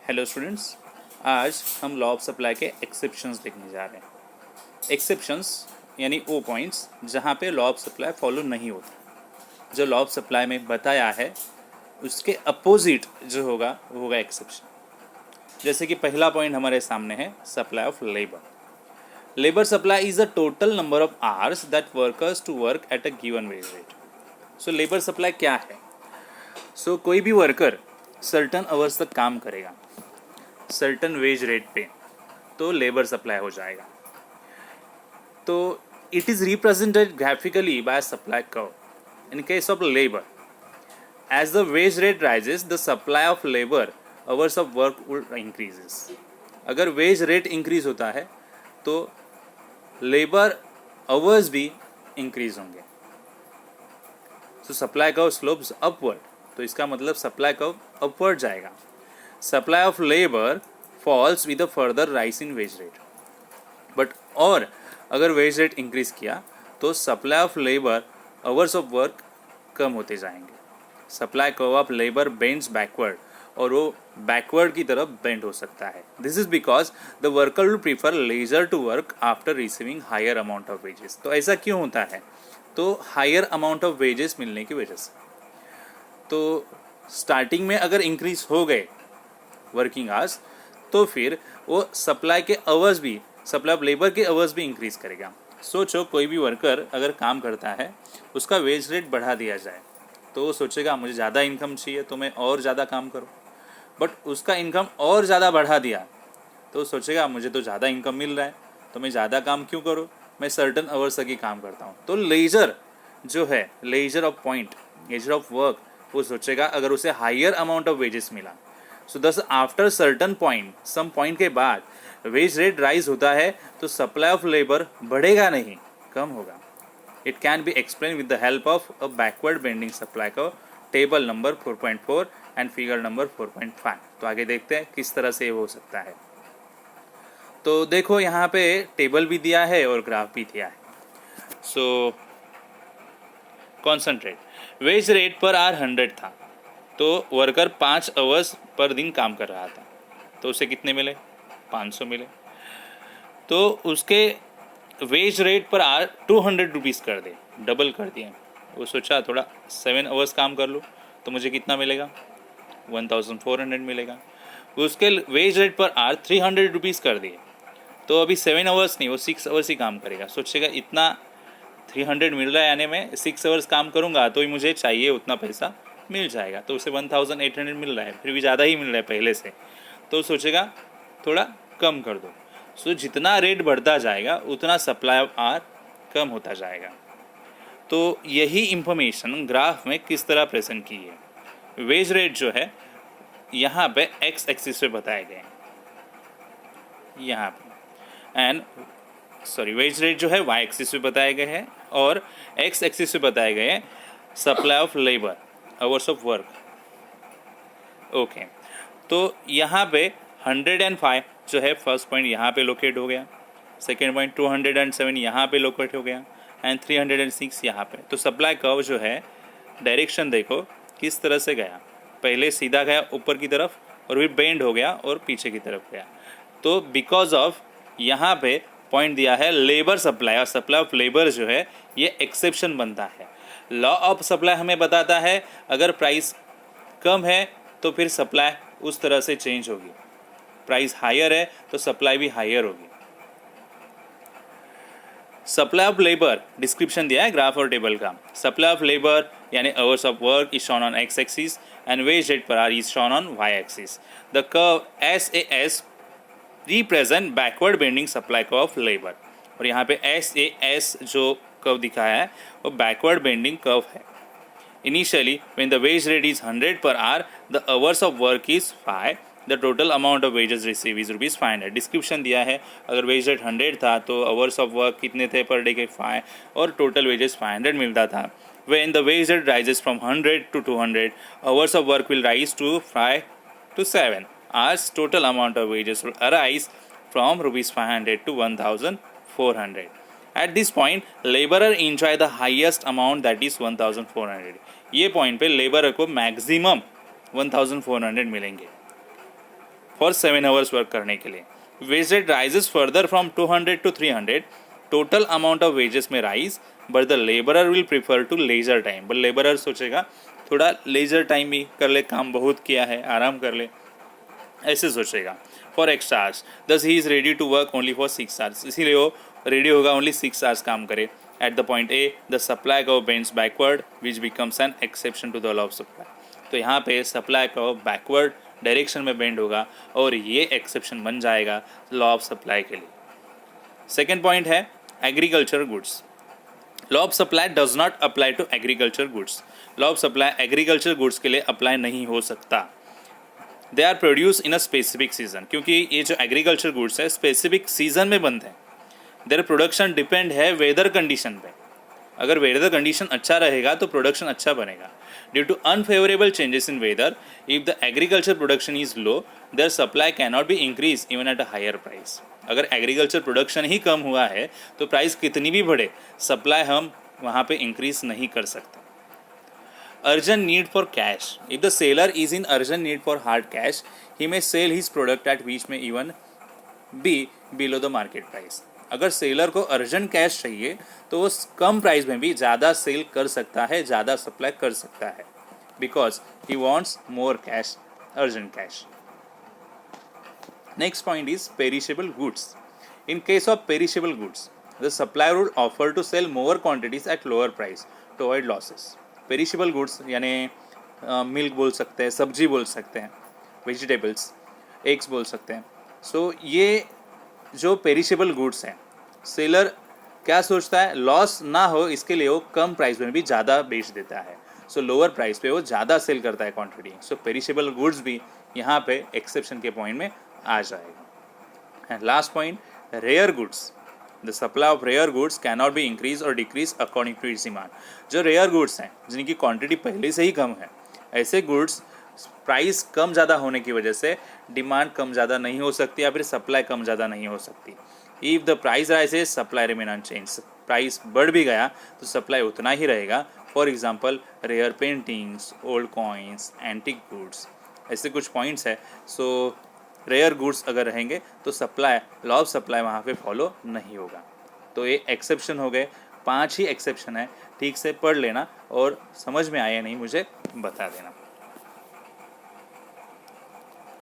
Hello students, आज हम law of supply के एक्सेप्शंस देखने जा रहे हैं। एक्सेप्शंस यानी वो पॉइंट्स जहाँ पे लॉ ऑफ सप्लाई फॉलो नहीं होता। जो लॉ ऑफ सप्लाई में बताया है उसके अपोजिट जो होगा वो होगा एक्सेप्शन। जैसे कि पहला पॉइंट हमारे सामने है supply of labour. Labour supply is the total number of hours that workers to work at a given wage rate. So labour supply क्या है? कोई भी वर्कर सर्टन आवर्स तक काम करेगा सर्टन वेज रेट पे, तो लेबर सप्लाई हो जाएगा। तो it is represented graphically by supply curve. In case of labour, as the wage rate rises the supply of labour hours of work will increases. अगर wage rate increase होता है तो labour hours भी increase होंगे। Supply curve slopes upward, तो इसका मतलब supply curve upward जाएगा। Supply of labour falls with a further rise in wage rate. But और अगर वेज रेट इंक्रीज किया तो supply of labour hours of work कम होते जाएंगे। Supply curve of labour bends backward, और वो बैकवर्ड की तरफ बेंड हो सकता है। This is because the worker will prefer leisure to work after receiving higher amount of wages. तो ऐसा क्यों होता है? तो हायर अमाउंट ऑफ वेजेस मिलने की वजह से। तो स्टार्टिंग में अगर इंक्रीज हो गए वर्किंग आवर्स, तो फिर वो सप्लाई के आवर्स भी, सप्लाई ऑफ लेबर के आवर्स भी इंक्रीज करेगा। सोचो कोई भी वर्कर अगर काम करता है, उसका वेज रेट बढ़ा दिया जाए तो वो सोचेगा मुझे ज़्यादा इनकम चाहिए तो मैं और ज़्यादा काम करूँ। बट उसका इनकम और ज़्यादा बढ़ा दिया तो वो सोचेगा मुझे तो ज़्यादा इनकम मिल रहा है तो मैं ज़्यादा काम क्यों करूँ, मैं सर्टन आवर्स तक ही काम करता हूँ। तो लेजर जो है, laser of point, laser of work, वो सोचेगा अगर उसे हायर अमाउंट ऑफ वेजेस मिला, so this after certain point, some point के बाद वेज रेट राइज होता है तो सप्लाई ऑफ लेबर बढ़ेगा नहीं, कम होगा। It can be explain with the help of a backward bending supply curve, table number 4.4 and figure number 4.5। तो आगे देखते हैं किस तरह से ये हो सकता है। तो देखो यहाँ पे टेबल भी दिया है और ग्राफ भी दिया है। So concentrate, veg rate per are 100 था तो वर्कर 5 आवर्स पर दिन काम कर रहा था, तो उसे कितने मिले? 500 मिले। तो उसके veg rate per are 200 rupees कर दे, डबल कर दिए। वो सोचा थोड़ा 7 आवर्स काम कर लूँ तो मुझे कितना मिलेगा? 1400 मिलेगा। उसके veg rate per are 300 rupees कर दिए, तो अभी 7 आवर्स नहीं, वो 6 आवर्स ही काम करेगा। सोचेगा इतना 300 मिल रहा है, यानी मैं 6 आवर्स काम करूँगा तो ही मुझे चाहिए उतना पैसा मिल जाएगा। तो उसे 1800 मिल रहा है, फिर भी ज़्यादा ही मिल रहा है पहले से, तो सोचेगा थोड़ा कम कर दो। जितना रेट बढ़ता जाएगा उतना सप्लाई ऑफ आर कम होता जाएगा। तो यही इंफॉर्मेशन ग्राफ में किस तरह प्रेजेंट की है। वेज रेट जो है यहाँ पे एक्स एक्सिस पे बताए गए हैं, यहाँ पे, एंड वेज रेट जो है वाई एक्सिस पे बताए गए हैं, और एक्स एक्सिस पे बताए गए हैं supply of labour, hours of work. Okay, तो यहाँ पे 105 जो है फर्स्ट पॉइंट यहाँ पे लोकेट हो गया, सेकेंड पॉइंट 207 यहाँ पे लोकेट हो गया, एंड 306 यहाँ पे। तो सप्लाई कर्व जो है डायरेक्शन देखो किस तरह से गया, पहले सीधा गया ऊपर की तरफ और फिर बेंड हो गया और पीछे की तरफ गया। तो बिकॉज ऑफ यहाँ पे पॉइंट दिया है लेबर सप्लाई, और सप्लाई ऑफ लेबर जो है ये एक्सेप्शन बनता है। लॉ ऑफ सप्लाई हमें बताता है अगर प्राइस कम है तो फिर सप्लाई उस तरह से चेंज होगी, प्राइस हायर है तो सप्लाई भी हायर होगी। सप्लाई ऑफ लेबर डिस्क्रिप्शन दिया है ग्राफ और टेबल का। सप्लाई ऑफ लेबर यानी hours of work is shown on X axis and wage rate per hour is shown on Y axis. The curve SAS represent backward bending supply curve of labour, और यहाँ पे SAS जो curve दिखाया है वो backward bending curve है। Initially, when the wage rate is 100 per hour, the hours of work is 5. The total amount of wages received is rupees 500. Description दिया है अगर वेज रेट 100 था तो आवर्स ऑफ वर्क कितने थे पर डे के 5, और टोटल वेजेस 500 मिलता था। When the wage rate rises from 100 to 200, hours of work will rise to 5 to 7. As total amount of wages will arise from rupees 500 to 1400. At this point, laborer enjoy the highest amount, that is 1400. ये point पे labour को maximum 1400 मिलेंगे। For 7 hours work करने के लिए। Wage rate rises further from 200 to 300, total amount of wages में rise, but the labourer will prefer to leisure time, but labourer सोचेगा थोड़ा लेजर टाइम भी कर ले, काम बहुत किया है, आराम कर ले, ऐसे सोचेगा। For extra hours, this he is ready to work only for 6 hours, इसीलिए वो रेडी होगा ओनली 6 आवर्स काम करे। At the point A, the supply curve bends backward which becomes an exception to the law of supply. तो यहाँ पे supply curve backward direction में bend होगा और ये एक्सेप्शन बन जाएगा लॉ ऑफ सप्लाई के लिए। सेकेंड पॉइंट है agriculture goods. Law of supply does not apply to agriculture goods. Law of supply agriculture goods के लिए अप्लाई नहीं हो सकता। They are produce in a specific season, क्योंकि ये जो एग्रीकल्चर गुड्स है स्पेसिफिक सीजन में बनते हैं। देयर प्रोडक्शन डिपेंड है वेदर कंडीशन पे। अगर वेदर कंडीशन अच्छा रहेगा तो प्रोडक्शन अच्छा बनेगा। Due to unfavourable changes in weather, if the agriculture production is low, their supply can not be increase even at a higher price. अगर agriculture production ही कम हुआ है तो प्राइस कितनी भी बढ़े, सप्लाई हम वहाँ पे इंक्रीज नहीं कर सकते। Urgent need for cash, if the seller is in urgent need for hard cash, he may sell his product at which may even be below the market price. अगर सेलर को urgent cash चाहिए तो वो कम price में भी ज़्यादा cell कर सकता है, ज़्यादा सप्लाई कर सकता है, because he wants more cash, urgent cash. Next point is perishable goods. In case of perishable goods, the supplier would offer to sell more quantities at lower price to avoid losses. Perishable goods यानी milk बोल सकते हैं, सब्जी बोल सकते हैं, vegetables, eggs बोल सकते हैं। सो ये जो पेरिशेबल गुड्स हैं, सेलर क्या सोचता है, लॉस ना हो इसके लिए वो कम प्राइस में भी ज़्यादा बेच देता है। सो लोअर प्राइस पे वो ज़्यादा सेल करता है क्वांटिटी। सो पेरिशेबल गुड्स भी यहाँ पे एक्सेप्शन के पॉइंट में आ जाएगा। And last point, rare goods. The supply of rare goods can not be increase और decrease according to its demand. जो रेयर गुड्स हैं जिनकी क्वांटिटी पहले से ही कम है, ऐसे गुड्स प्राइस कम ज़्यादा होने की वजह से डिमांड कम ज़्यादा नहीं हो सकती या फिर सप्लाई कम ज़्यादा नहीं हो सकती। If the price rises, supply remain unchanged. Price बढ़ भी गया तो सप्लाई उतना ही रहेगा। For example rare paintings, old coins, antique goods, ऐसे कुछ पॉइंट्स है। सो रेयर गुड्स अगर रहेंगे तो सप्लाई, लॉ ऑफ सप्लाई वहाँ पे फॉलो नहीं होगा। तो ये एक्सेप्शन हो गए, 5 ही एक्सेप्शन है, ठीक से पढ़ लेना और समझ में आया नहीं मुझे बता देना।